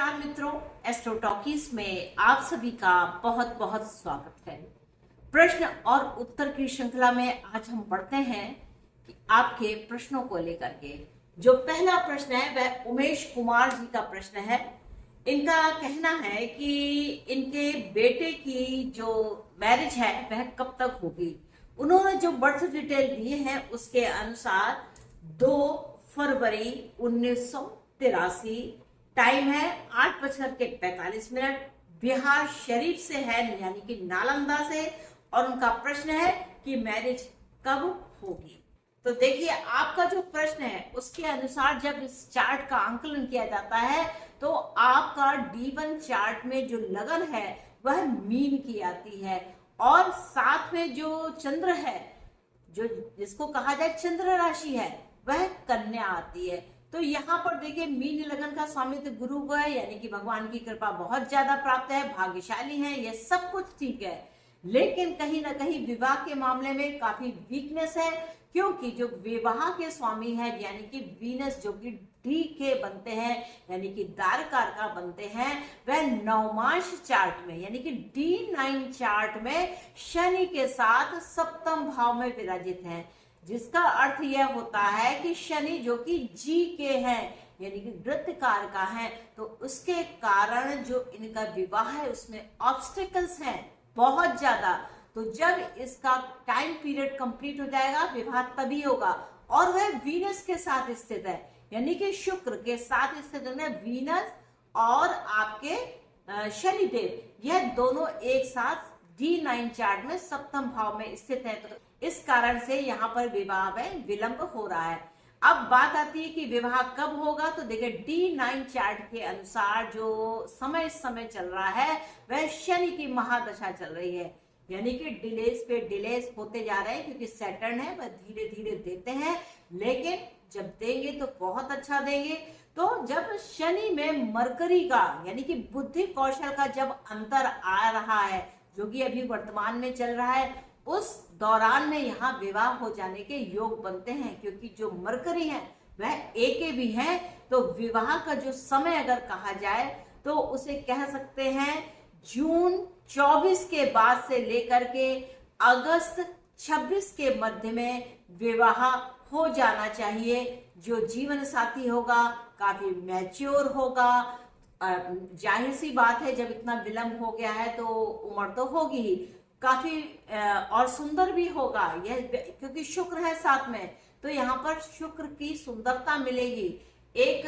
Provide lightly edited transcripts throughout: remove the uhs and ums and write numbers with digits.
नमस्कार मित्रों, astro talkies में आप सभी का बहुत बहुत स्वागत है। प्रश्न और उत्तर की श्रृंखला में आज हम पढ़ते हैं कि आपके प्रश्नों को लेकर के जो पहला प्रश्न है वह उमेश कुमार जी का प्रश्न है। इनका कहना है कि इनके बेटे की जो मैरिज है वह कब तक होगी। उन्होंने जो बर्थ डिटेल दिए हैं उसके अनुसार 2 फरवरी 1983, टाइम है 8:45, बिहार शरीफ से है यानी कि नालंदा से, और उनका प्रश्न है कि मैरिज कब होगी। तो देखिए, आपका जो प्रश्न है उसके अनुसार जब इस चार्ट का आंकलन किया जाता है तो आपका D1 चार्ट में जो लगन है वह मीन की आती है, और साथ में जो चंद्र है, जो जिसको कहा जाए चंद्र राशि है, वह कन्या आती है। तो यहाँ पर देखिए, मीन लगन का स्वामित्व गुरु को है, यानी कि भगवान की कृपा बहुत ज्यादा प्राप्त है, भाग्यशाली है, ये सब कुछ ठीक है। लेकिन कहीं ना कहीं विवाह के मामले में काफी वीकनेस है, क्योंकि जो विवाह के स्वामी है यानी कि वीनस, जो कि डी के बनते हैं यानी कि दारकारका बनते हैं, वह नवमांश चार्ट में यानी कि D9 चार्ट में शनि के साथ सप्तम भाव में विराजित हैं, जिसका अर्थ यह होता है कि शनि जो कि जी के हैं यानी कि वृत्तकार का है, तो उसके कारण जो इनका विवाह है उसमें ऑब्स्टिकल्स हैं बहुत ज्यादा। तो जब इसका टाइम पीरियड कंप्लीट हो जाएगा, विवाह तभी होगा, और वह वीनस के साथ स्थित है यानी कि शुक्र के साथ स्थित है। वीनस और आपके शनिदेव, यह दोनों एक साथ D9 चार्ट में सप्तम भाव में स्थित है, तो इस कारण से यहाँ पर विवाह में विलंब हो रहा है। अब बात आती है कि विवाह कब होगा। तो देखिए, D9 चार्ट के अनुसार जो समय इस समय चल रहा है वह शनि की महादशा चल रही है, यानी कि डिलेस पे डिलेस होते जा रहे हैं, क्योंकि सैटर्न है वह धीरे धीरे देते हैं, लेकिन जब देंगे तो बहुत अच्छा देंगे। तो जब शनि में मरकरी का यानी कि बुद्धि कौशल का जब अंतर आ रहा है, जो कि अभी वर्तमान में चल रहा है, उस दौरान में यहाँ विवाह हो जाने के योग बनते हैं, क्योंकि जो मरकरी है वह एके भी है। तो विवाह का जो समय अगर कहा जाए तो उसे कह सकते हैं जून 24 के बाद से लेकर के अगस्त 26 के मध्य में विवाह हो जाना चाहिए। जो जीवन साथी होगा काफी मैच्योर होगा। जाहिर सी बात है, जब इतना विलंब हो गया है तो उम्र तो होगी ही, काफी और सुंदर भी होगा यह, क्योंकि शुक्र है साथ में, तो यहाँ पर शुक्र की सुंदरता मिलेगी। एक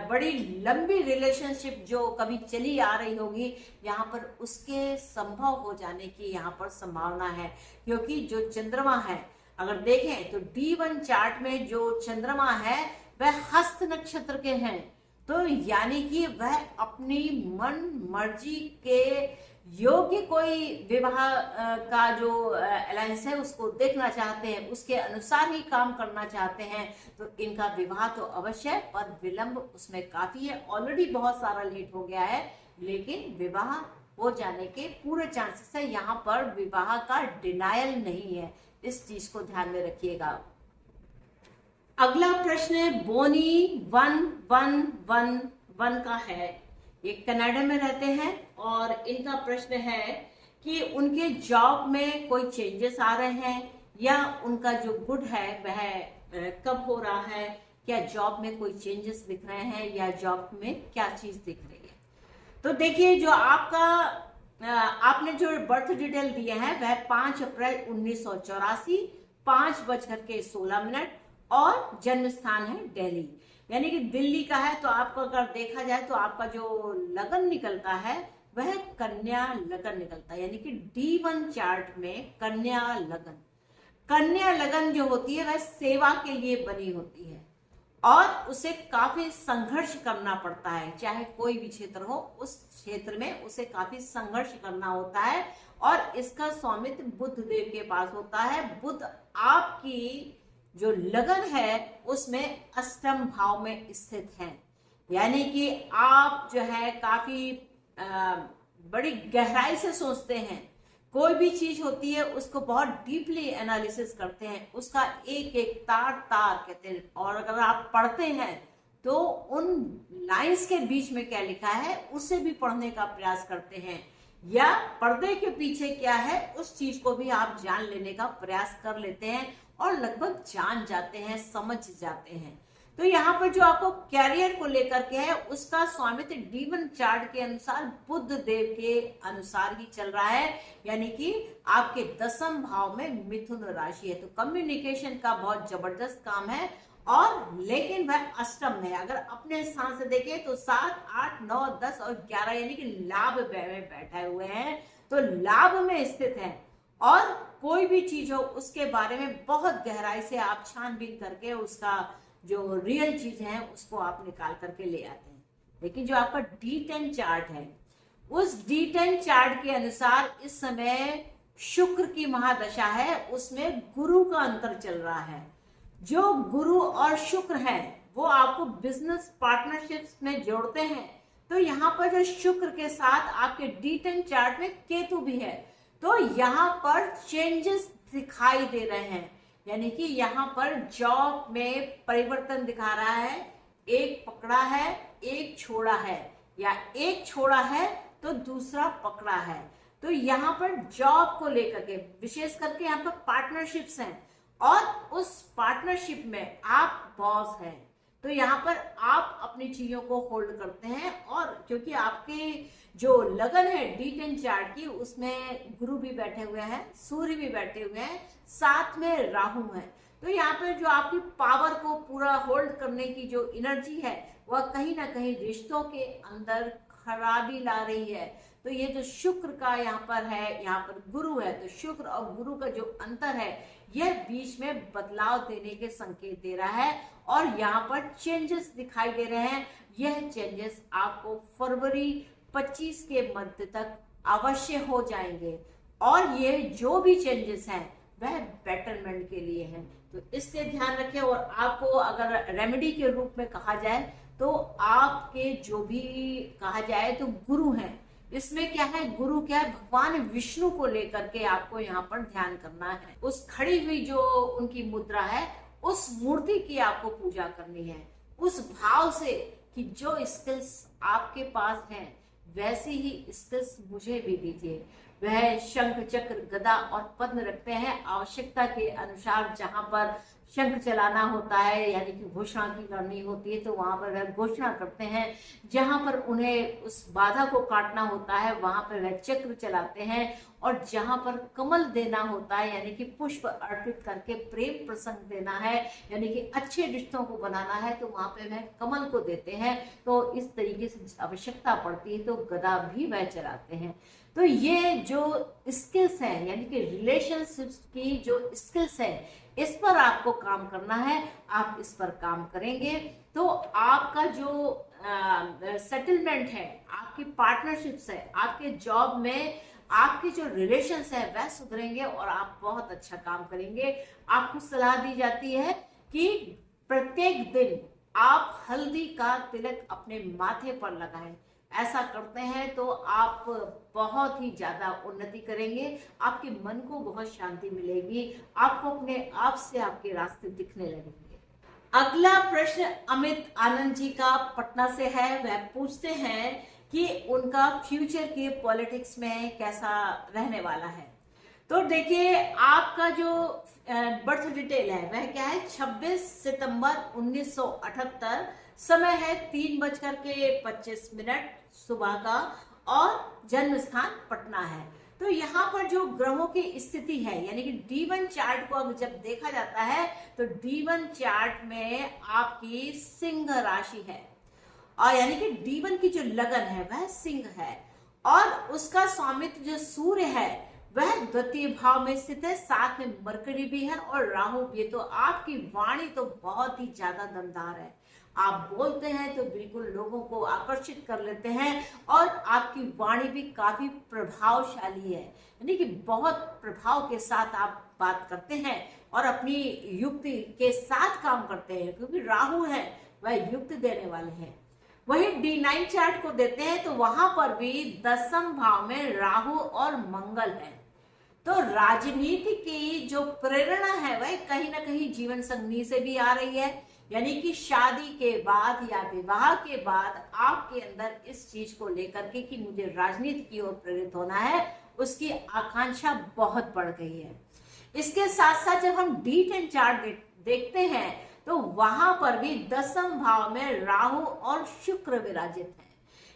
बड़ी लंबी रिलेशनशिप जो कभी चली आ रही होगी, यहाँ पर उसके संभव हो जाने की यहाँ पर संभावना है, क्योंकि जो चंद्रमा है अगर देखें तो D1 चार्ट में जो चंद्रमा है वह हस्त नक्षत्र के हैं, तो यानी कि वह अपनी मन मर्जी के योग्य कोई विवाह का जो अलायंस है उसको देखना चाहते हैं, उसके अनुसार ही काम करना चाहते हैं। तो इनका विवाह तो अवश्य है, पर विलंब उसमें काफी है, ऑलरेडी बहुत सारा लेट हो गया है, लेकिन विवाह हो जाने के पूरे चांसेस है। यहाँ पर विवाह का डिनायल नहीं है, इस चीज को ध्यान में रखिएगा। अगला प्रश्न बोनी 1111 का है। ये कनाडा में रहते हैं और इनका प्रश्न है कि उनके जॉब में कोई चेंजेस आ रहे हैं, या उनका जो गुड है वह कब हो रहा है, क्या जॉब में कोई चेंजेस दिख रहे हैं, या जॉब में क्या चीज दिख रही है। तो देखिए, जो आपने जो बर्थ डिटेल दिए हैं वह 5 अप्रैल 1984, 5:16, और जन्म स्थान है दिल्ली, यानी कि दिल्ली का है। तो आपको अगर देखा जाए तो आपका जो लगन निकलता है वह कन्या लगन निकलता है, यानी कि D1 चार्ट में कन्या लगन। कन्या लगन जो होती है वह सेवा के लिए बनी होती है, और उसे काफी संघर्ष करना पड़ता है, चाहे कोई भी क्षेत्र हो, उस क्षेत्र में उसे काफी संघर्ष करना होता है, और इसका स्वामित्व बुध देव के पास होता है। बुध आपकी जो लगन है उसमें अष्टम भाव में स्थित है, यानी कि आप जो है काफी बड़ी गहराई से सोचते हैं, कोई भी चीज होती है उसको बहुत डीपली एनालिसिस करते हैं, उसका एक एक तार तार कहते हैं, और अगर आप पढ़ते हैं तो उन लाइंस के बीच में क्या लिखा है उसे भी पढ़ने का प्रयास करते हैं, या पर्दे के पीछे क्या है उस चीज को भी आप जान लेने का प्रयास कर लेते हैं और लगभग जान जाते हैं, समझ जाते हैं। तो यहाँ पर जो आपको कैरियर को लेकर के है उसका स्वामित्व डीवन चार्ट के अनुसार बुध देव के अनुसार ही चल रहा है, यानी कि आपके 10वें भाव में मिथुन राशि है। तो कम्युनिकेशन का बहुत जबरदस्त काम है, और लेकिन वह अष्टम में, अगर अपने स्थान से देखें तो 7, 8, 9, 10 और 11 यानी कि लाभ में बैठे हुए हैं, तो लाभ में स्थित है। और कोई भी चीज हो उसके बारे में बहुत गहराई से आप छानबीन करके उसका जो रियल चीज है उसको आप निकाल करके ले आते हैं। लेकिन जो आपका D10 चार्ट है उस D10 चार्ट के अनुसार इस समय शुक्र की महादशा है, उसमें गुरु का अंतर चल रहा है। जो गुरु और शुक्र है वो आपको बिजनेस पार्टनरशिप्स में जोड़ते हैं। तो यहाँ पर जो शुक्र के साथ आपके D10 चार्ट में केतु भी है, तो यहाँ पर चेंजेस दिखाई दे रहे हैं, यानी कि यहाँ पर जॉब में परिवर्तन दिखा रहा है। एक पकड़ा है, एक छोड़ा है, या एक छोड़ा है तो दूसरा पकड़ा है। तो यहाँ पर जॉब को लेकर के विशेष करके यहाँ पर पार्टनरशिप्स हैं, और उस पार्टनरशिप में आप बॉस हैं। तो यहाँ पर आप अपनी चीजों को होल्ड करते हैं, और क्योंकि आपके जो लगन है D10 चार्ट की उसमें गुरु भी बैठे हुए हैं, सूर्य भी बैठे हुए हैं, साथ में राहु है। तो यहाँ पर जो आपकी पावर को पूरा होल्ड करने की जो एनर्जी है वह कहीं ना कहीं रिश्तों के अंदर खराबी ला रही है। तो ये जो शुक्र का यहाँ पर है, यहाँ पर गुरु है, तो शुक्र और गुरु का जो अंतर है यह बीच में बदलाव देने के संकेत दे रहा है, और यहाँ पर चेंजेस दिखाई दे रहे हैं। यह चेंजेस आपको फरवरी 25 के मध्य तक अवश्य हो जाएंगे, और ये जो भी चेंजेस हैं वह बेटरमेंट के लिए हैं। तो इससे ध्यान रखें। और आपको अगर रेमेडी के रूप में कहा जाए तो आपके जो भी कहा जाए तो गुरु हैं, इसमें क्या है, गुरु क्या है, भगवान विष्णु को लेकर के आपको यहाँ पर ध्यान करना है। उस खड़ी हुई जो उनकी मुद्रा है उस मूर्ति की आपको पूजा करनी है, उस भाव से कि जो स्किल्स आपके पास हैं वैसी ही स्किल्स मुझे भी दीजिए। वह शंख चक्र गदा और पद्म रखते हैं, आवश्यकता के अनुसार जहां पर शंख चलाना होता है यानी कि घोषणा की करनी होती है तो वहां पर वह घोषणा करते हैं, जहां पर उन्हें उस बाधा को काटना होता है वहां पर वह चक्र चलाते हैं, और जहां पर कमल देना होता है यानी कि पुष्प अर्पित करके प्रेम प्रसंग देना है यानी कि अच्छे रिश्तों को बनाना है तो वहां पे वह कमल को देते हैं। तो इस तरीके से आवश्यकता पड़ती है तो गदा भी वह चलाते हैं। तो ये जो स्किल्स हैं यानी कि रिलेशनशिप्स की जो स्किल्स है इस पर आपको काम करना है। आप इस पर काम करेंगे तो आपका जो सेटलमेंट है, आपकी पार्टनरशिप्स है, आपके जॉब में आपके जो रिलेशंस है वह सुधरेंगे और आप बहुत अच्छा काम करेंगे। आपको सलाह दी जाती है कि प्रत्येक दिन आप हल्दी का तिलक अपने माथे पर लगाएं। ऐसा करते हैं तो आप बहुत ही ज्यादा उन्नति करेंगे, आपके मन को बहुत शांति मिलेगी, आपको अपने आप से आपके रास्ते दिखने लगेंगे। अगला प्रश्न अमित आनंद जी का पटना से है। वह पूछते हैं कि उनका फ्यूचर के पॉलिटिक्स में कैसा रहने वाला है। तो देखिए आपका जो बर्थ डिटेल है वह क्या है, 26 सितंबर 1978, समय है 3:25 सुबह का, और जन्म स्थान पटना है। तो यहाँ पर जो ग्रहों की स्थिति है यानी कि D1 चार्ट को अगर जब देखा जाता है तो D1 चार्ट में आपकी सिंह राशि है, और यानी कि D1 की जो लगन है वह सिंह है, और उसका स्वामित्व जो सूर्य है वह द्वितीय भाव में स्थित है, साथ में मरकरी भी है और राहु भी है। तो आपकी वाणी तो बहुत ही ज्यादा दमदार है, आप बोलते हैं तो बिल्कुल लोगों को आकर्षित कर लेते हैं, और आपकी वाणी भी काफी प्रभावशाली है यानी कि बहुत प्रभाव के साथ आप बात करते हैं और अपनी युक्ति के साथ काम करते हैं, क्योंकि राहु है वह युक्ति देने वाले हैं। वही D9 चार्ट को देते हैं तो वहां पर भी 10वें भाव में राहु और मंगल है। तो राजनीति की जो प्रेरणा है वह कहीं ना कहीं जीवन संगनी से भी आ रही है, यानी कि शादी के बाद या विवाह के बाद आपके अंदर इस चीज को लेकर के कि मुझे राजनीति की ओर प्रेरित होना है, उसकी आकांक्षा बहुत बढ़ गई है। इसके साथ साथ जब हम D10 चार्ट देखते हैं तो वहां पर भी 10वें भाव में राहु और शुक्र विराजित हैं,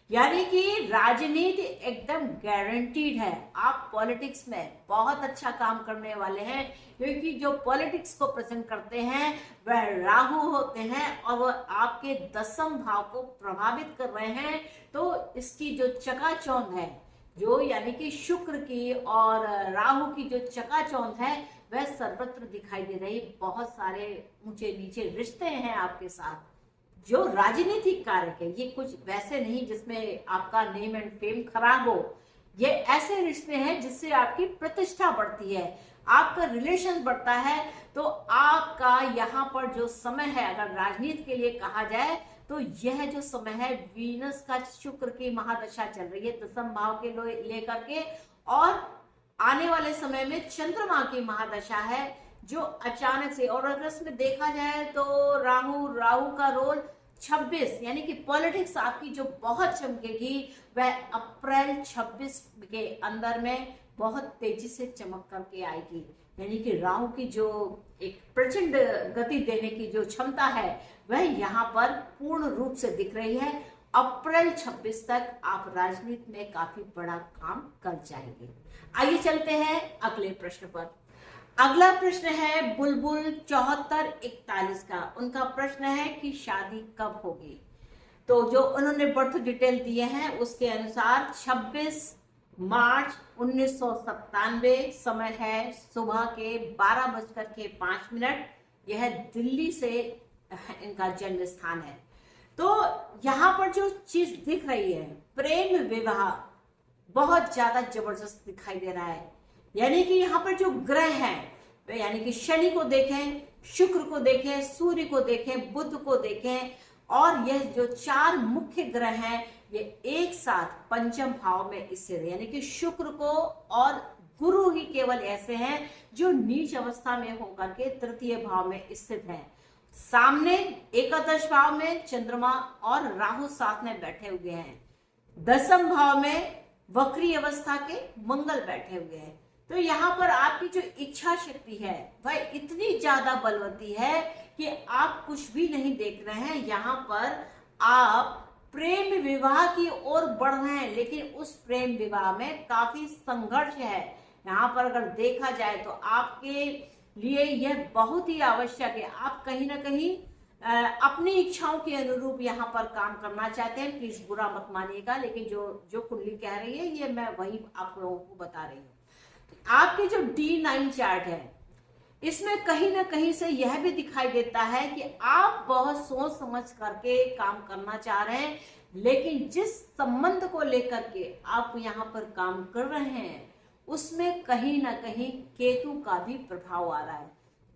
यानी कि राजनीति एकदम गारंटीड है। आप पॉलिटिक्स में बहुत अच्छा काम करने वाले हैं, क्योंकि जो पॉलिटिक्स को प्रेजेंट करते हैं वह राहु होते हैं और वह आपके 10वें भाव को प्रभावित कर रहे हैं। तो इसकी जो चकाचौंध है, जो यानी कि शुक्र की और राहु की जो चकाचौंध है, वह सर्वत्र दिखाई दे रही। बहुत सारे ऊंचे नीचे रिश्ते हैं आपके साथ जो राजनीतिक कारक है। ये कुछ वैसे नहीं जिसमें आपका नेम एंड फेम खराब हो, ये ऐसे रिश्ते हैं जिससे आपकी प्रतिष्ठा बढ़ती है, आपका रिलेशन बढ़ता है। तो आपका यहाँ पर जो समय है, अगर राजनीति के लिए कहा जाए तो यह जो समय है, वीनस का शुक्र की महादशा चल रही है 10वें भाव के लेकर के, और आने वाले समय में चंद्रमा की महादशा है जो अचानक से, और अगर इसमें देखा जाए तो राहु का रोल 26 यानी कि पॉलिटिक्स आपकी जो बहुत चमकेगी वह अप्रैल 26 के अंदर में बहुत तेजी से चमक करके आएगी। यानी कि राहु की जो एक प्रचंड गति देने की जो क्षमता है वह यहाँ पर पूर्ण रूप से दिख रही है। अप्रैल 26 तक आप राजनीति में काफी बड़ा काम कर जाएंगे। आइए चलते हैं अगले प्रश्न पर। अगला प्रश्न है बुलबुल 7441 का। उनका प्रश्न है कि शादी कब होगी। तो जो उन्होंने बर्थ डिटेल दिए हैं उसके अनुसार 26 मार्च 1997, समय है सुबह के 12:05। यह दिल्ली से इनका जन्म स्थान है। तो यहाँ पर जो चीज दिख रही है, प्रेम विवाह बहुत ज्यादा जबरदस्त दिखाई दे रहा है। यानी कि यहाँ पर जो ग्रह हैं, यानी कि शनि को देखें, शुक्र को देखें, सूर्य को देखें, बुध को देखें, और यह जो 4 मुख्य ग्रह हैं ये एक साथ पंचम भाव में स्थित है। यानी कि शुक्र को और गुरु ही केवल ऐसे हैं जो नीच अवस्था में होकर के तृतीय भाव में स्थित हैं। सामने एकादश भाव में चंद्रमा और राहु साथ में बैठे हुए हैं। 10वें भाव में वक्री अवस्था के मंगल बैठे हुए हैं। तो यहाँ पर आपकी जो इच्छा शक्ति है वह इतनी ज्यादा बलवती है कि आप कुछ भी नहीं देख रहे हैं। यहाँ पर आप प्रेम विवाह की ओर बढ़ रहे हैं, लेकिन उस प्रेम विवाह में काफी संघर्ष है। यहाँ पर अगर देखा जाए तो आपके लिए यह बहुत ही आवश्यक है। आप कहीं ना कहीं अपनी इच्छाओं के अनुरूप यहाँ पर काम करना चाहते हैं। प्लीज बुरा मत मानिएगा, लेकिन जो कुंडली कह रही है ये मैं वही आप लोगों को बता रही हूँ। आपके जो D9 चार्ट है इसमें कहीं ना कहीं से यह भी दिखाई देता है कि आप बहुत सोच समझ करके काम करना चाह रहे हैं, लेकिन जिस संबंध को लेकर के आप यहाँ पर काम कर रहे हैं उसमें कहीं ना कहीं केतु का भी प्रभाव आ रहा है।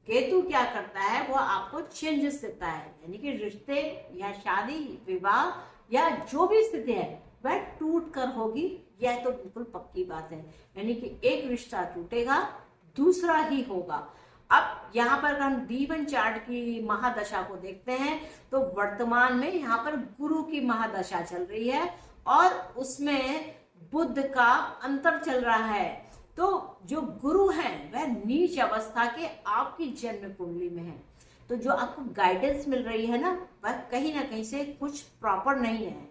केतु क्या करता है, वो आपको चेंजेस देता है। यानी कि रिश्ते या शादी विवाह या जो भी स्थिति है वह टूट कर होगी, यह तो बिल्कुल पक्की बात है। यानी कि एक रिश्ता टूटेगा, दूसरा ही होगा। अब यहाँ पर हम D1 चार्ट की महादशा को देखते हैं तो वर्तमान में यहाँ पर गुरु की महादशा चल रही है और उसमें बुध का अंतर चल रहा है। तो जो गुरु हैं वह नीच अवस्था के आपकी जन्म कुंडली में है। तो जो आपको गाइडेंस मिल रही है ना, वह कहीं ना कहीं से कुछ प्रॉपर नहीं है।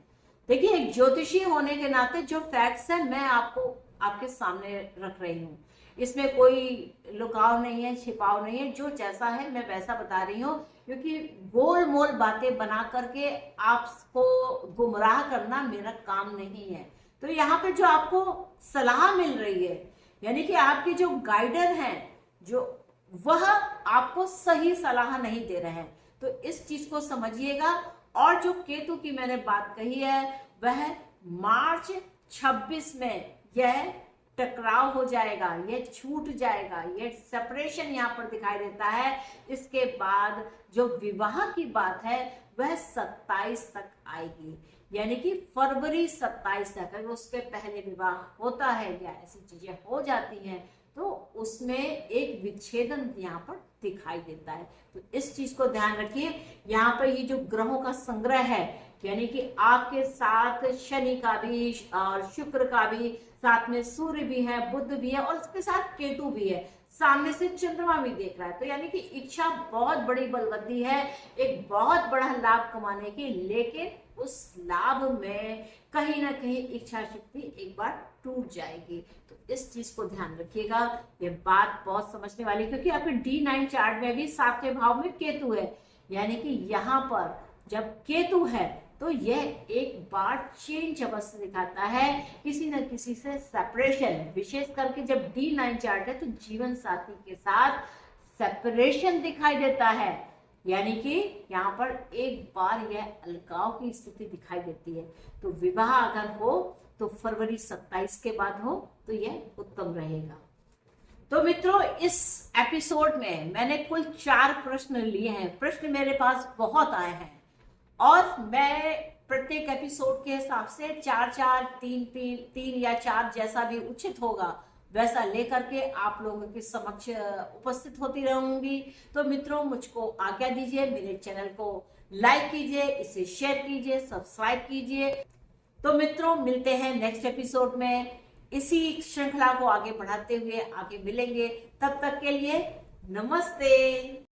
देखिए, एक ज्योतिषी होने के नाते जो फैक्ट्स हैं मैं आपको आपके सामने रख रही हूँ। इसमें कोई लुकाव नहीं है, छिपाव नहीं है। जो जैसा है मैं वैसा बता रही हूँ, क्योंकि गोल मोल बातें बना करके आपको गुमराह करना मेरा काम नहीं है। तो यहाँ पे जो आपको सलाह मिल रही है, यानी कि आपके जो गाइडर हैं जो वह आपको सही सलाह नहीं दे रहे हैं। तो इस चीज को समझिएगा। और जो केतु की मैंने बात कही है वह मार्च 26 में यह टकराव हो जाएगा, यह छूट जाएगा, यह सेपरेशन यहाँ पर दिखाई देता है। इसके बाद जो विवाह की बात है वह 27 तक आएगी, यानी कि फरवरी 27 तक। अगर उसके पहले विवाह होता है या ऐसी चीजें हो जाती हैं तो उसमें एक विच्छेदन यहाँ पर दिखाई देता है। तो इस चीज को ध्यान रखिए। यहाँ पर ये जो ग्रहों का संग्रह है, यानी कि आपके साथ शनि का भी और शुक्र का भी, साथ में सूर्य भी है, बुध भी है और उसके साथ केतु भी है, सामने से चंद्रमा भी देख रहा है। तो यानी कि इच्छा बहुत बड़ी बलवती है, एक बहुत बड़ा लाभ कमाने की, लेकिन उस लाभ में कहीं ना कहीं इच्छा शक्ति एक बार टूट जाएगी। तो इस चीज को ध्यान रखिएगा। ये बात बहुत समझने वाली, क्योंकि आपके D9 चार्ट में भी 7वें भाव में केतु है, यानी कि यहाँ पर जब केतु है तो यह एक बार चेंज अवस्था दिखाता है, किसी न किसी से सेपरेशन। विशेष करके जब D9 चार्ट है तो जीवन साथी के साथ सेपरेशन दिखाई देता है, यानी कि यहाँ पर एक बार यह अलगाव की स्थिति दिखाई देती है। तो विवाह अगर हो तो फरवरी 27 के बाद हो तो यह उत्तम रहेगा। तो मित्रों, इस एपिसोड में मैंने कुल 4 प्रश्न लिए हैं। प्रश्न मेरे पास बहुत आए हैं और मैं प्रत्येक एपिसोड के हिसाब से 4-4, 3 या 4 जैसा भी उचित होगा वैसा लेकर के आप लोगों के समक्ष उपस्थित होती रहूंगी। तो मित्रों, मुझको आज्ञा दीजिए, मेरे चैनल को लाइक कीजिए, इसे शेयर कीजिए, सब्सक्राइब कीजिए। तो मित्रों, मिलते हैं नेक्स्ट एपिसोड में। इसी श्रृंखला को आगे बढ़ाते हुए आगे मिलेंगे। तब तक के लिए नमस्ते।